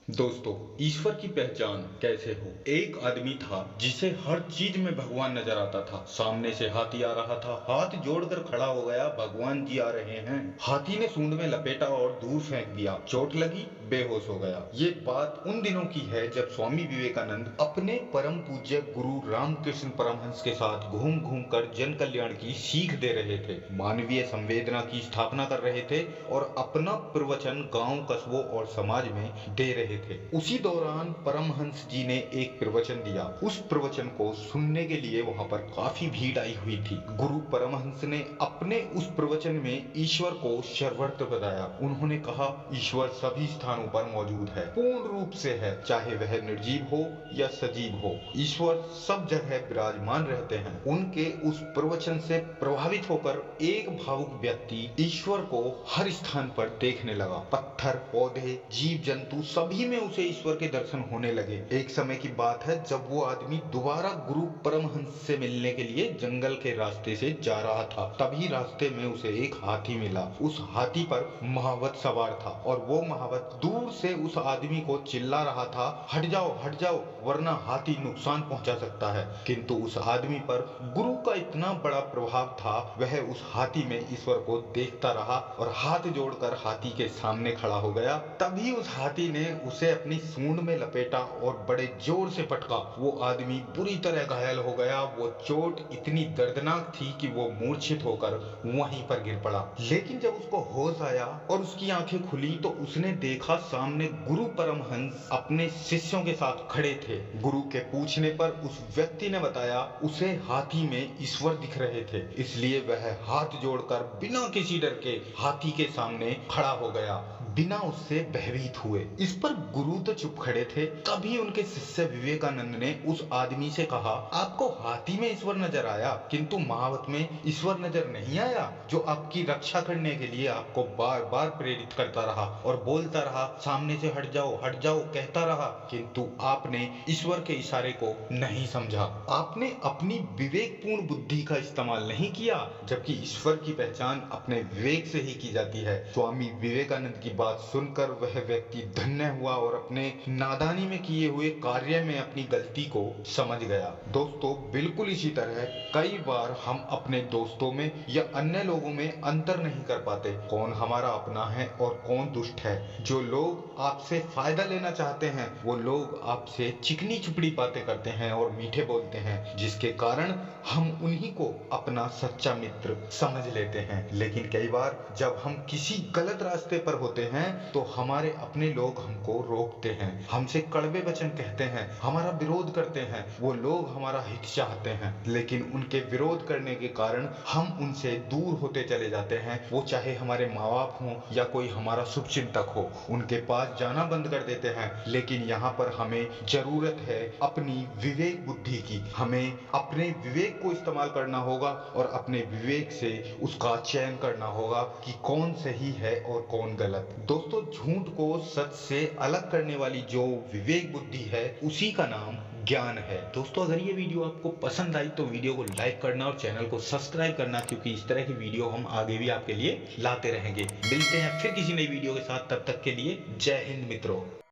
दोस्तों, ईश्वर की पहचान कैसे हो। एक आदमी था जिसे हर चीज में भगवान नजर आता था। सामने से हाथी आ रहा था, हाथ जोड़कर खड़ा हो गया, भगवान जी आ रहे हैं। हाथी ने सूंड में लपेटा और दूर फेंक दिया। चोट लगी, बेहोश हो गया। ये बात उन दिनों की है जब स्वामी विवेकानंद अपने परम पूज्य गुरु रामकृष्ण परमहंस के साथ घूम घूम कर जन कल्याण की सीख दे रहे थे, मानवीय संवेदना की स्थापना कर रहे थे और अपना प्रवचन गांव, कस्बों और समाज में दे रहे थे। उसी दौरान परमहंस जी ने एक प्रवचन दिया। उस प्रवचन को सुनने के लिए वहां पर काफी भीड़ आई हुई थी। गुरु परमहंस ने अपने उस प्रवचन में ईश्वर को सर्वत्र बताया। उन्होंने कहा, ईश्वर सभी स्थानों पर मौजूद है, पूर्ण रूप से है, चाहे वह निर्जीव हो या सजीव हो। ईश्वर सब जगह विराजमान रहते हैं। उनके उस प्रवचन से प्रभावित होकर एक भावुक व्यक्ति ईश्वर को हर स्थान पर देखने लगा। पत्थर, पौधे, जीव जंतु सभी में उसे ईश्वर के दर्शन होने लगे। एक समय की बात है जब वो आदमी दोबारा गुरु परमहंस से मिलने के लिए जंगल के रास्ते से जा रहा था। तभी रास्ते में उसे एक हाथी मिला। उस हाथी पर महावत सवार था और वो महावत दूर से उस आदमी को चिल्ला रहा था, हट जाओ वरना हाथी नुकसान पहुंचा सकता है। किंतु उस आदमी पर गुरु का इतना बड़ा प्रभाव था, वह उस हाथी में ईश्वर को देखता रहा और हाथ जोड़कर हाथी के सामने खड़ा हो गया। तभी उस हाथी ने उसे अपनी सूंड में लपेटा और बड़े जोर से पटका। वो आदमी बुरी तरह घायल हो गया। वो चोट इतनी दर्दनाक थी कि वो मूर्छित होकर वहीं पर गिर पड़ा। लेकिन जब उसको होश आया और उसकी आंखें खुली तो उसने देखा सामने गुरु परमहंस अपने शिष्यों के साथ खड़े थे। गुरु के पूछने पर उस व्यक्ति ने बताया उसे हाथी में ईश्वर दिख रहे थे, इसलिए वह हाथ जोड़कर बिना किसी डर के हाथी के सामने खड़ा हो गया, बिना उससे भयभीत हुए। इस पर गुरु तो चुप खड़े थे। तभी उनके शिष्य विवेकानंद ने उस आदमी से कहा, आपको हाथी में ईश्वर नजर आया किंतु महावत में ईश्वर नजर नहीं आया, जो आपकी रक्षा करने के लिए आपको बार बार प्रेरित करता रहा और बोलता रहा, सामने से हट जाओ कहता रहा, किंतु आपने ईश्वर के इशारे को नहीं समझा। आपने अपनी विवेकपूर्ण बुद्धि का इस्तेमाल नहीं किया, जबकि ईश्वर की पहचान अपने विवेक से ही की जाती है। स्वामी विवेकानंद की बात सुनकर वह व्यक्ति धन्य हुआ और अपने नादानी में किए हुए कार्य में अपनी गलती को समझ गया। दोस्तों, बिल्कुल इसी तरह कई बार हम अपने दोस्तों में या अन्य लोगों में अंतर नहीं कर पाते, कौन हमारा अपना है और कौन दुष्ट है। जो लोग आपसे फायदा लेना चाहते हैं वो लोग आपसे चिकनी चुपड़ी बातें करते हैं और मीठे बोलते हैं, जिसके कारण हम उन्हीं को अपना सच्चा मित्र समझ लेते हैं। लेकिन कई बार जब हम किसी गलत रास्ते पर होते हैं तो हमारे अपने लोग हमको रोकते हैं, हमसे कड़वे वचन कहते हैं, हमारा विरोध करते हैं। वो लोग हमारा हित चाहते हैं, लेकिन उनके विरोध करने के कारण हम उनसे दूर होते चले जाते हैं। वो चाहे हमारे माँ बाप हों या कोई हमारा शुभचिंतक हो, उनके पास जाना बंद कर देते हैं। लेकिन यहाँ पर हमें जरूरत है अपनी विवेक बुद्धि की। हमें अपने विवेक को इस्तेमाल करना होगा और अपने विवेक से उसका चयन करना होगा कि कौन सही है और कौन गलत। दोस्तों, झूठ को सच से अलग करने वाली जो विवेक बुद्धि है उसी का नाम ज्ञान है। दोस्तों, अगर ये वीडियो आपको पसंद आई तो वीडियो को लाइक करना और चैनल को सब्सक्राइब करना, क्योंकि इस तरह की वीडियो हम आगे भी आपके लिए लाते रहेंगे। मिलते हैं फिर किसी नई वीडियो के साथ, तब तक के लिए जय हिंद मित्रों।